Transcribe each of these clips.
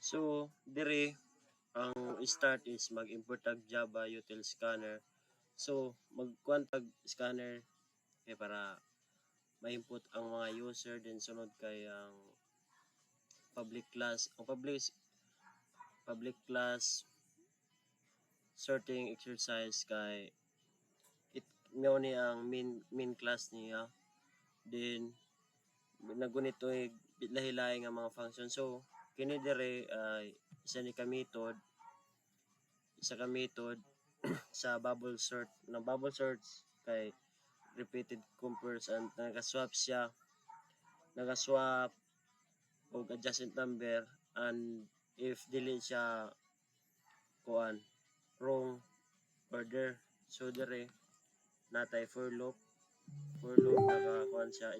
So dire ang start is mag-import tag Java util scanner. So magkuan tag scanner kay para ma-input ang mga user, then sunod kay ang public class. Ang public class sorting exercise kay it mao ni ang main class niya. Then nagunit lahi-lahi nga mga function. So kini dire ay isa ka method sa bubble sort. Na bubble sorts kay repeated compares and nagaswap og adjacent number, and if dili siya kuan wrong order, so dire natay for loop naka siya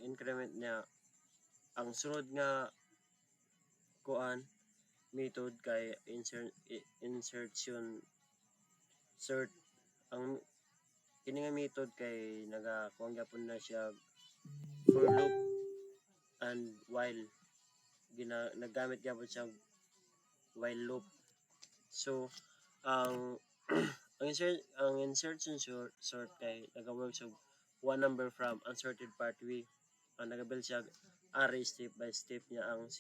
increment niya ang sunod nga kuan method kay insertion sort. Ang kini nga method kay nagakuan gyapon na siya for loop and while naggamit gyapon siya while loop. So ang ang insertion sort kay nagawork sa one number from unsorted part way. Ang nagabuild siya array step by step niya. Ang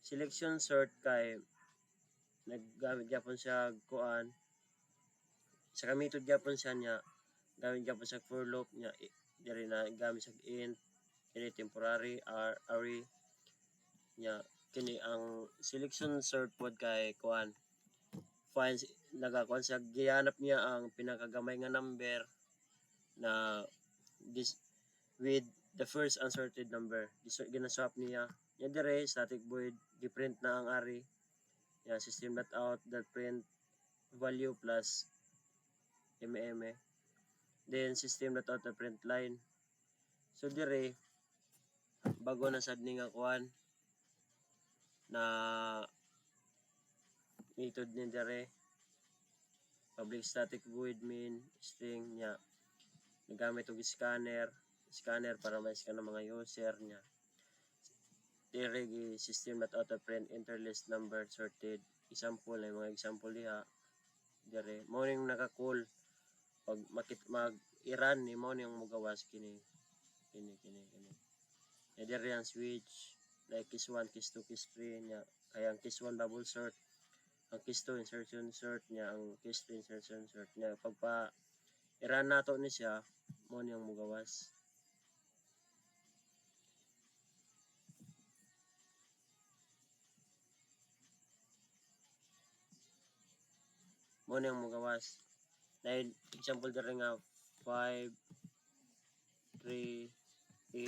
selection sort kay naggamit gyapon siya kuan sa method gyapon siya niya gamit gyapon sa for loop niya. Diri na gamit sa int ini temporary array niya. Kini ang selection sort pod kay kuan finds nagakuan siya, gihanap niya ang pinakagamay nga number na this with the first unsorted number. Ginaswap niya dire static void, giprint na ang array ya system.out.print value plus then system.out.print line. So dire bago na sad ni nga kuan na method ni dire public static void main string niya nagamit og scanner para ma-scan ang mga user niya. Dire gi system.out.print interlist number sorted. Example ay mga example diha dire mo ning naka-call pag mag-i-run ni mo ning mogawas kini dire ang switch like case 1 case 2 case 3 niya. Kaya ang case 1 bubble sort, ang case 2 insertion sort niya, ang case 3 insertion sort niya. Pagpa i-run nato ni siya mo niyang mogawas. Mo niyang mogawas. Dahil example dire nga 5 3 8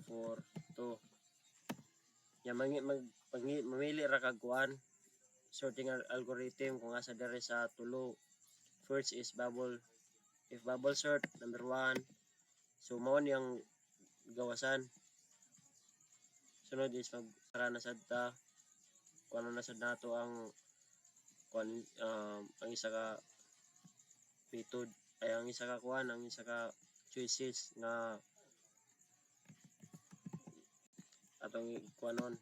4 2 ya mamili ra kag kuan sorting algorithm kung asa dire sa tulo. First is bubble sort number 1, so mao niyang gawasan. Sunod is para na sad ta kuno na sad nato ang kuan ang isa ka method ay ang isa ka choices nga atong kuanon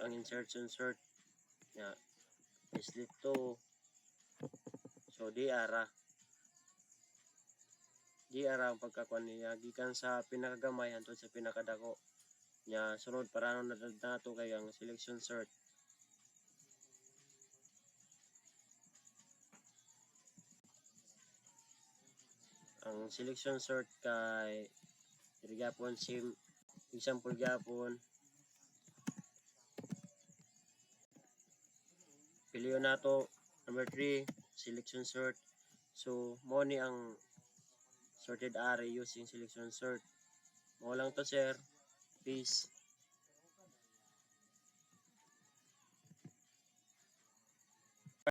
ang insertion sort ya is dito. So di ara ang pagkakuan niya gikan sa pinakagamay hangtod sa pinakadako nya. Sunod para nato kay ang selection sort. Ang selection sort kay diri gyapon same example gyapon piliyon nato number 3 selection sort. So mo ni ang sorted array using selection sort. Mo lang to sir. Peace.